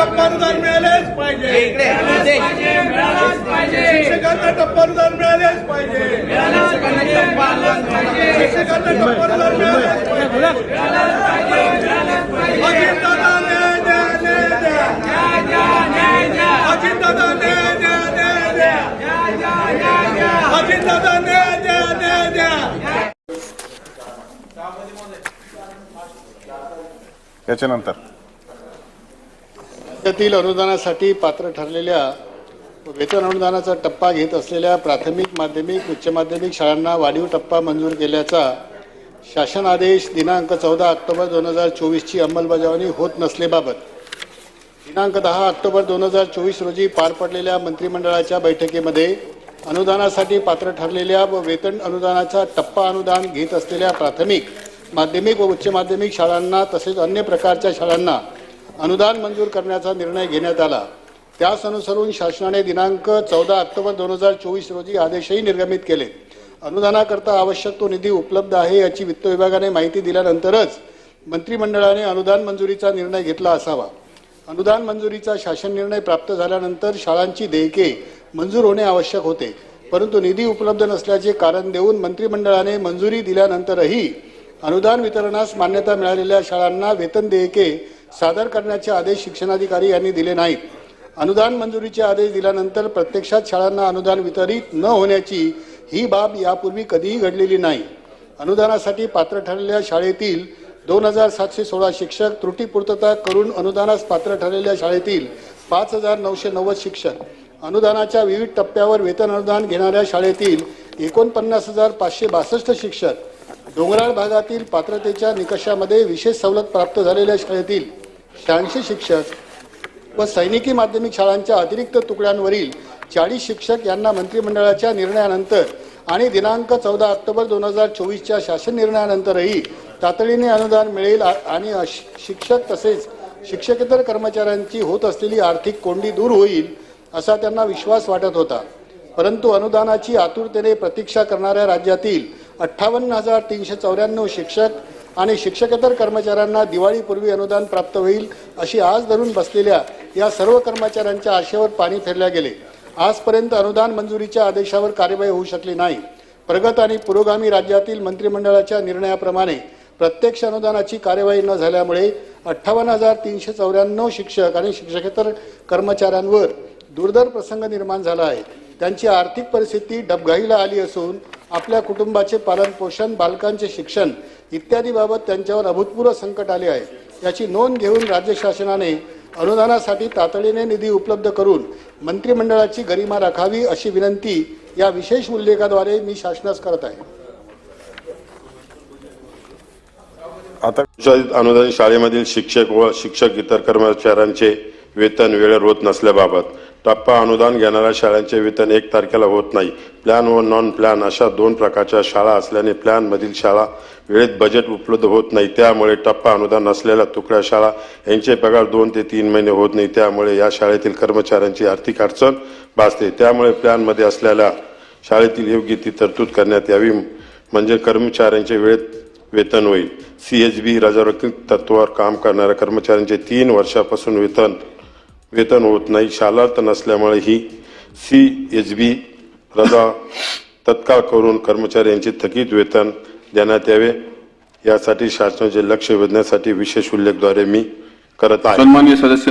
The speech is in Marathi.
टप्पा अनुदान मिळालेच पाहिजे, शिक्षकांना टप्पा अनुदान मिळालेच पाहिजे, शिक्षकांना टप्पा अनुदान मिळालेच पाहिजे। अजितदादा न्याय द्या, न्याय द्या, अजितदादा न्याय द्या, अजितदादा न्याय द्या, न्याय द्या। याच्यानंतर राज्यातील अनुदानासाठी पात्र ठरलेल्या वेतन अनुदानाचा टप्पा घेत असलेल्या प्राथमिक, माध्यमिक, उच्च माध्यमिक शाळांना वाढीव टप्पा मंजूर केल्याचा शासन आदेश दिनांक 14 ऑक्टोबर 2024 ची अंमलबजावणी होत नसल्याबाबत दिनांक 10 ऑक्टोबर 2024 रोजी पार पडलेल्या मंत्रिमंडळाच्या बैठकीमध्ये अनुदानासाठी पात्र ठरलेल्या व वेतन अनुदानाचा टप्पा अनुदान घेत असलेल्या प्राथमिक, माध्यमिक व उच्च माध्यमिक शाळांना तसेच अन्य प्रकारच्या शाळांना अनुदान मंजूर करण्याचा निर्णय घेण्यात आला। त्यास अनुसरून शासनाने दिनांक 14 ऑक्टोबर 2024 रोजी आदेशही निर्गमित केले। अनुदानाकरता आवश्यक तो निधी उपलब्ध आहे याची वित्त विभागाने माहिती दिल्यानंतरच मंत्रिमंडळाने अनुदान मंजुरीचा निर्णय घेतला असावा। अनुदान मंजुरीचा शासन निर्णय प्राप्त झाल्यानंतर शाळांची देयके मंजूर होणे आवश्यक होते, परंतु निधी उपलब्ध नसल्याचे कारण देऊन मंत्रिमंडळाने मंजुरी दिल्यानंतरही अनुदान वितरणास मान्यता मिळालेल्या शाळांना वेतन देयके सादर करण्याचे आदेश शिक्षणाधिकारी यांनी दिले नाहीत। अनुदान मंजुरीचे आदेश दिल्यानंतर प्रत्यक्षात शाळांना अनुदान वितरित न होण्याची ही बाब यापूर्वी कधीही घडलेली नाही। अनुदानासाठी पात्र ठरलेल्या शाळेतील 2716 शिक्षक, त्रुटीपूर्तता करून अनुदानास पात्र ठरलेल्या शाळेतील 5990 शिक्षक, अनुदानाच्या विविध टप्प्यावर वेतन अनुदान घेणाऱ्या शाळेतील 49,562 शिक्षक, डोंगराळ भागातील पात्रतेच्या निकषामध्ये विशेष सवलत प्राप्त झालेल्या शाळेतील 86 शिक्षक व सैनिकी माध्यमिक शाळांच्या अतिरिक्त तुकड्यांवरील 40 शिक्षक यांना मंत्रिमंडळाच्या निर्णयानंतर आणि दिनांक 14 ऑक्टोबर 2024 च्या शासन निर्णयानंतरही तातडीने अनुदान मिळेल आणि शिक्षक तसेच शिक्षकेतर कर्मचाऱ्यांची होत असलेली आर्थिक कोंडी दूर होईल असा त्यांना विश्वास वाटत होता। परंतु अनुदानाची आतुरतेने प्रतीक्षा करणाऱ्या राज्यातील 58,394 शिक्षक आणि शिक्षकेतर कर्मचाऱ्यांना दिवाळीपूर्वी अनुदान प्राप्त होईल अशी आस धरून बसलेल्या या सर्व कर्मचाऱ्यांच्या आशेवर पाणी फेरले गेले। आजपर्यंत अनुदान मंजुरीच्या आदेशावर कार्यवाही होऊ शकली नाही। प्रगत आणि पुरोगामी राज्यातील मंत्रिमंडळाच्या निर्णयाप्रमाणे प्रत्यक्ष अनुदानाची कार्यवाही न झाल्यामुळे 58,394 शिक्षक आणि शिक्षकेतर कर्मचाऱ्यांवर दुर्धर प्रसंग निर्माण झाला आहे। त्यांची आर्थिक परिस्थिती डबघाईला आली असून आपल्या कुटुंबाचे पालन पोषण, बालकांचे शिक्षण इत्यादी बाबत त्यांच्यावर अभूतपूर्व संकट आले आहे। याची नोंद घेऊन राज्य शासनाने अनुदानासाठी तातडीने निधी उपलब्ध करून मंत्रिमंडळाची गरिमा राखावी अशी विनंती या विशेष उल्लेखाद्वारे मी शासनास करत आहे। आता अनुदानित शाळेमधील शिक्षक व शिक्षक इतर कर्मचाऱ्यांचे वेतन वेळेवर होत नसल्याबाबत टप्पा अनुदान घेणाऱ्या शाळांचे वेतन 1 तारखेला होत नाही। प्लॅन व नॉन प्लॅन अशा 2 प्रकारच्या शाळा असल्याने प्लॅन मधील शाळा वेळेत बजेट उपलब्ध होत नाही, त्यामुळे टप्पा अनुदान नसलेल्या तुकड्या शाळा यांचे पगार 2 ते 3 महिने होत नाही, त्यामुळे या शाळेतील कर्मचाऱ्यांची आर्थिक अडचण भासते। त्यामुळे प्लॅन मध्ये असलेल्या शाळेतील योग्य ती तरतूद करण्यात यावी, म्हणजे कर्मचाऱ्यांचे वेळेत वेतन होईल। CHB रजावकील तत्वावर काम करणाऱ्या कर्मचाऱ्यांचे 3 वर्षापासून वेतन होत नाही। शालार्थ नसल्यामुळे ही CHB रजा तत्काळ करून कर्मचारी यांचे थकीत वेतन देण्यात यावे, यासाठी शासनाचे लक्ष वेधण्यासाठी विशेष उल्लेखद्वारे मी करत आहे। सन्माननीय सदस्य